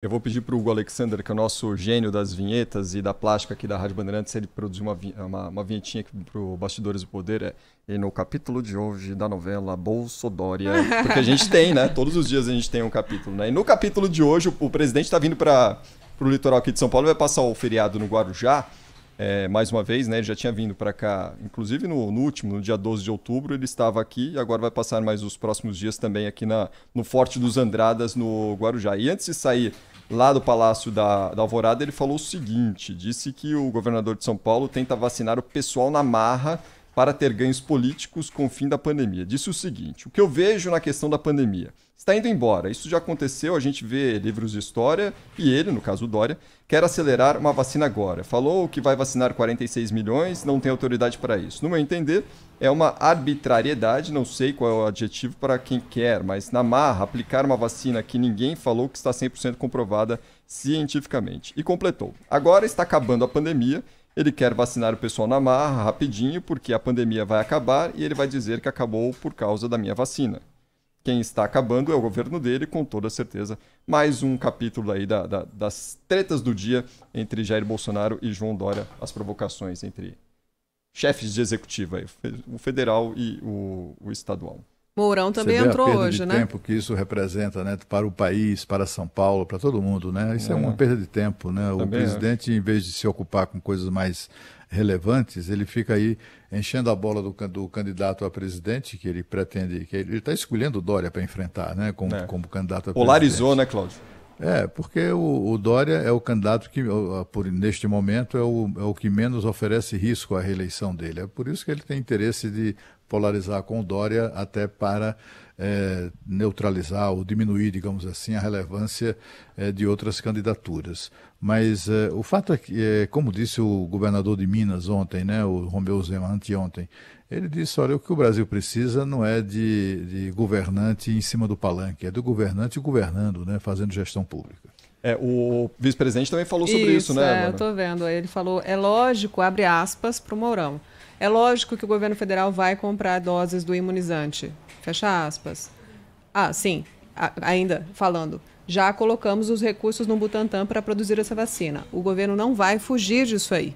Eu vou pedir para o Hugo Alexander, que é o nosso gênio das vinhetas e da plástica aqui da Rádio Bandeirantes, ele produzir uma vinhetinha aqui para o Bastidores do Poder. E no capítulo de hoje da novela Bolsodória, porque a gente tem, né? Todos os dias a gente tem um capítulo, né? E no capítulo de hoje, o presidente está vindo para o litoral aqui de São Paulo, vai passar o feriado no Guarujá. Mais uma vez, né? Ele já tinha vindo para cá, inclusive no dia 12 de outubro, ele estava aqui e agora vai passar mais os próximos dias também aqui no Forte dos Andradas, no Guarujá. E antes de sair lá do Palácio da Alvorada, ele falou o seguinte, disse que o governador de São Paulo tenta vacinar o pessoal na marra para ter ganhos políticos com o fim da pandemia. Disse o seguinte, o que eu vejo na questão da pandemia está indo embora, isso já aconteceu, a gente vê livros de história e ele, no caso o Dória, quer acelerar uma vacina agora. Falou que vai vacinar 46 milhões, não tem autoridade para isso. No meu entender, é uma arbitrariedade, não sei qual é o adjetivo para quem quer, mas na marra, aplicar uma vacina que ninguém falou que está 100% comprovada cientificamente. E completou. Agora está acabando a pandemia, ele quer vacinar o pessoal na marra, rapidinho, porque a pandemia vai acabar e ele vai dizer que acabou por causa da minha vacina. Quem está acabando é o governo dele, com toda certeza. Mais um capítulo aí das tretas do dia entre Jair Bolsonaro e João Dória, as provocações entre chefes de executivo, aí, o federal e o estadual. Mourão também entrou hoje, né? Você vê a perda de tempo que isso representa, né, para o país, para São Paulo, para todo mundo, né? Isso é uma perda de tempo, né? O presidente, em vez de se ocupar com coisas mais relevantes, ele fica aí enchendo a bola do candidato a presidente, que ele pretende, que ele está escolhendo o Dória para enfrentar, né, como candidato a presidente. Polarizou, né, Cláudio? Porque o Dória é o candidato que, neste momento, é o que menos oferece risco à reeleição dele. É por isso que ele tem interesse de polarizar com o Dória até para neutralizar ou diminuir, digamos assim, a relevância de outras candidaturas. Mas o fato é que, como disse o governador de Minas ontem, né, o Romeu Zema, anteontem, ele disse, olha, o que o Brasil precisa não é de governante em cima do palanque, é do governante governando, né, fazendo gestão pública. O vice-presidente também falou sobre isso, né? Eu estou vendo. Ele falou, é lógico, abre aspas para o Mourão, é lógico que o governo federal vai comprar doses do imunizante, fecha aspas. Sim, ainda falando, já colocamos os recursos no Butantan para produzir essa vacina. O governo não vai fugir disso aí.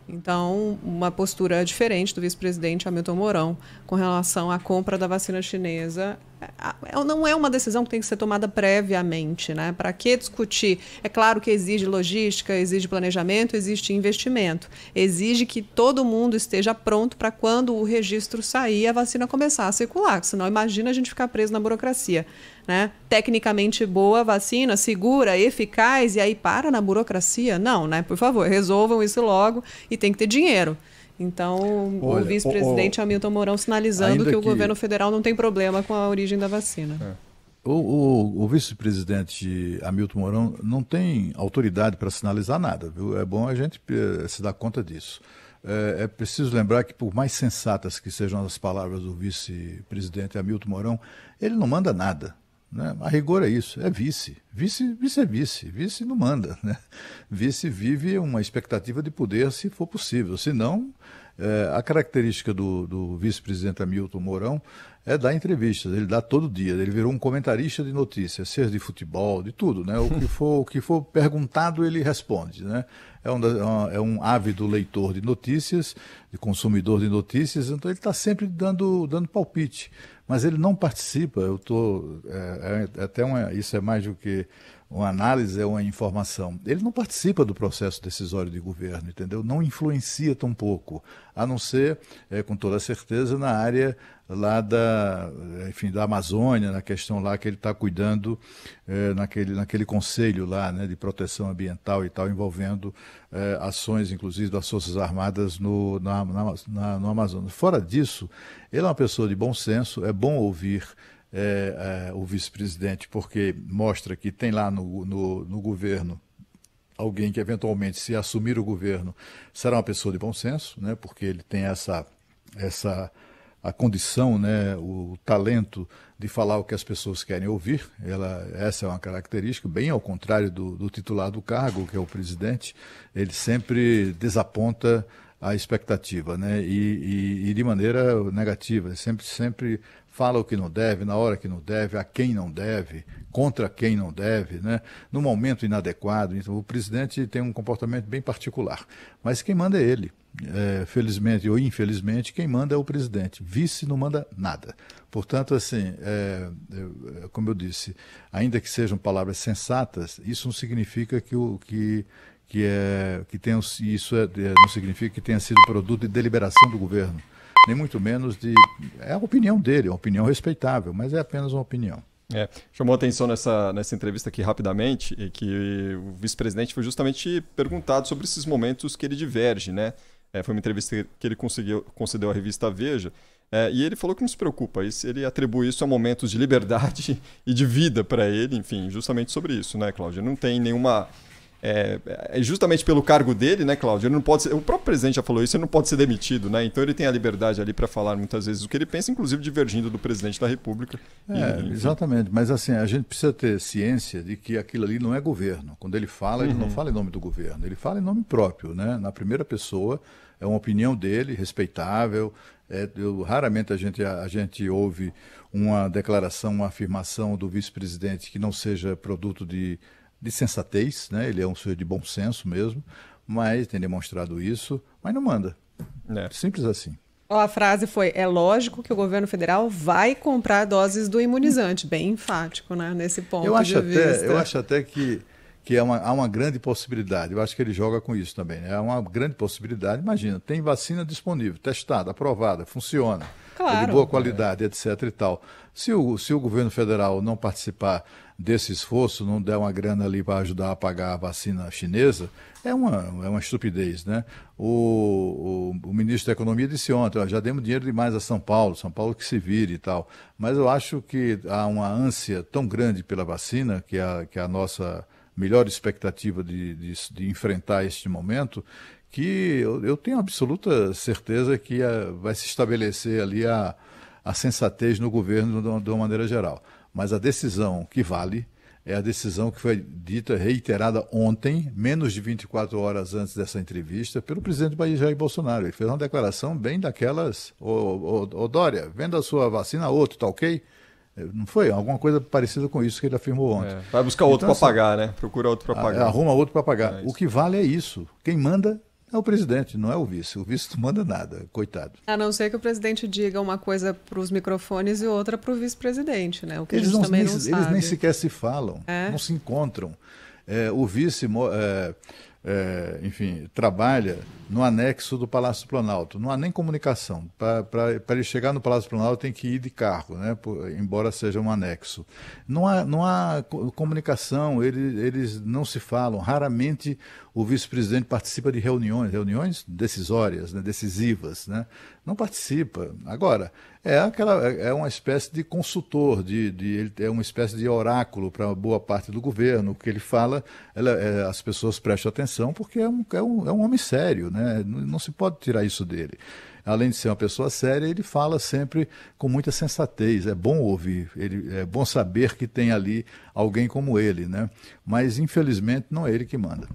Então, uma postura diferente do vice-presidente Hamilton Mourão com relação à compra da vacina chinesa. Não é uma decisão que tem que ser tomada previamente, né? Para que discutir? É claro que exige logística, exige planejamento, exige investimento. Exige que todo mundo esteja pronto para quando o registro sair, a vacina começar a circular. Senão, imagina a gente ficar preso na burocracia, né? Tecnicamente boa vacina, segura, eficaz, e aí para na burocracia? Não, né? Por favor, resolvam isso logo e tem que ter dinheiro. Então, o vice-presidente Hamilton Mourão sinalizando que o governo federal não tem problema com a origem da vacina. O vice-presidente Hamilton Mourão não tem autoridade para sinalizar nada, viu? É bom a gente se dar conta disso. É preciso lembrar que, por mais sensatas que sejam as palavras do vice-presidente Hamilton Mourão, ele não manda nada. Né? A rigor é isso, é vice. Vice é vice, vice não manda. Né? Vice vive uma expectativa de poder se for possível, senão a característica do vice-presidente Hamilton Mourão é dar entrevistas, ele dá todo dia, ele virou um comentarista de notícias, seja de futebol, de tudo, né? O que for perguntado ele responde, né? É um ávido leitor de notícias, de consumidor de notícias, então ele está sempre dando palpite, mas ele não participa. Isso é mais do que uma análise, é uma informação. Ele não participa do processo decisório de governo, entendeu? Não influencia tão pouco, a não ser, com toda certeza, na área lá da Amazônia, na questão lá que ele está cuidando, naquele conselho lá, né, de proteção ambiental e tal, envolvendo ações, inclusive, das Forças Armadas no Amazonas. Fora disso, ele é uma pessoa de bom senso, é bom ouvir o vice-presidente, porque mostra que tem lá no governo alguém que, eventualmente, se assumir o governo, será uma pessoa de bom senso, né, porque ele tem a condição, né, o talento de falar o que as pessoas querem ouvir. Essa é uma característica, bem ao contrário do titular do cargo, que é o presidente. Ele sempre desaponta a expectativa, né, e de maneira negativa. Ele sempre fala o que não deve, na hora que não deve, a quem não deve, contra quem não deve, né? No momento inadequado. Então, o presidente tem um comportamento bem particular. Mas quem manda é ele. Felizmente ou infelizmente, quem manda é o presidente. Vice não manda nada. Portanto, assim, como eu disse, ainda que sejam palavras sensatas, isso não significa não significa que tenha sido produto de deliberação do governo, nem muito menos é a opinião dele, é uma opinião respeitável, mas é apenas uma opinião. Chamou a atenção nessa entrevista aqui rapidamente que o vice-presidente foi justamente perguntado sobre esses momentos que ele diverge, né? Foi uma entrevista que ele concedeu à revista Veja, e ele falou que não se preocupa, ele atribui isso a momentos de liberdade e de vida para ele, enfim, justamente sobre isso, né, Cláudio? Não tem nenhuma... justamente pelo cargo dele, né, Cláudio? Ele não pode ser, o próprio presidente já falou isso, ele não pode ser demitido, né? Então ele tem a liberdade ali para falar muitas vezes o que ele pensa, inclusive divergindo do presidente da República. Exatamente, mas assim, a gente precisa ter ciência de que aquilo ali não é governo. Quando ele fala, ele não fala em nome do governo, ele fala em nome próprio, né? Na primeira pessoa, é uma opinião dele, respeitável. Raramente a gente ouve uma declaração, uma afirmação do vice-presidente que não seja produto de sensatez, né? Ele é um sujeito de bom senso mesmo, mas tem demonstrado isso, mas não manda. Simples assim. A frase foi: é lógico que o governo federal vai comprar doses do imunizante. Bem enfático, né, nesse ponto de vista. Eu acho até que há uma grande possibilidade. Eu acho que ele joga com isso também, né? Há uma grande possibilidade. Imagina, tem vacina disponível, testada, aprovada, funciona. Claro. É de boa qualidade, etc. e tal. Se o governo federal não participar desse esforço, não der uma grana ali para ajudar a pagar a vacina chinesa, é uma estupidez, né? O ministro da Economia disse ontem, já demos dinheiro demais a São Paulo que se vire e tal. Mas eu acho que há uma ânsia tão grande pela vacina, que é a nossa melhor expectativa de enfrentar este momento, que eu tenho absoluta certeza que vai se estabelecer ali a sensatez no governo de uma maneira geral. Mas a decisão que vale é a decisão que foi dita, reiterada ontem, menos de 24 horas antes dessa entrevista, pelo presidente Jair Bolsonaro. Ele fez uma declaração bem daquelas: ô Dória, venda a sua vacina a outro, tá ok? Não foi? Alguma coisa parecida com isso que ele afirmou ontem. Vai buscar outro para pagar, né? Procura outro para pagar. Arruma outro para pagar. O que vale é isso. Quem manda é o presidente, não é o vice. O vice não manda nada, coitado. A não ser que o presidente diga uma coisa para os microfones e outra para o vice-presidente, né? O que eles a gente também não sabe. Eles nem sequer se falam, não se encontram. O vice, enfim, trabalha no anexo do Palácio do Planalto. Não há nem comunicação. Para ele chegar no Palácio do Planalto tem que ir de carro, né? Embora seja um anexo. Não há comunicação, eles não se falam. Raramente o vice-presidente participa de reuniões decisórias, né? Decisivas, né? Não participa. Agora, é uma espécie de consultor, ele é uma espécie de oráculo para boa parte do governo. O que ele fala, as pessoas prestam atenção porque é um homem sério, né? Não se pode tirar isso dele. Além de ser uma pessoa séria, ele fala sempre com muita sensatez. É bom ouvir, é bom saber que tem ali alguém como ele, né? Mas, infelizmente, não é ele que manda.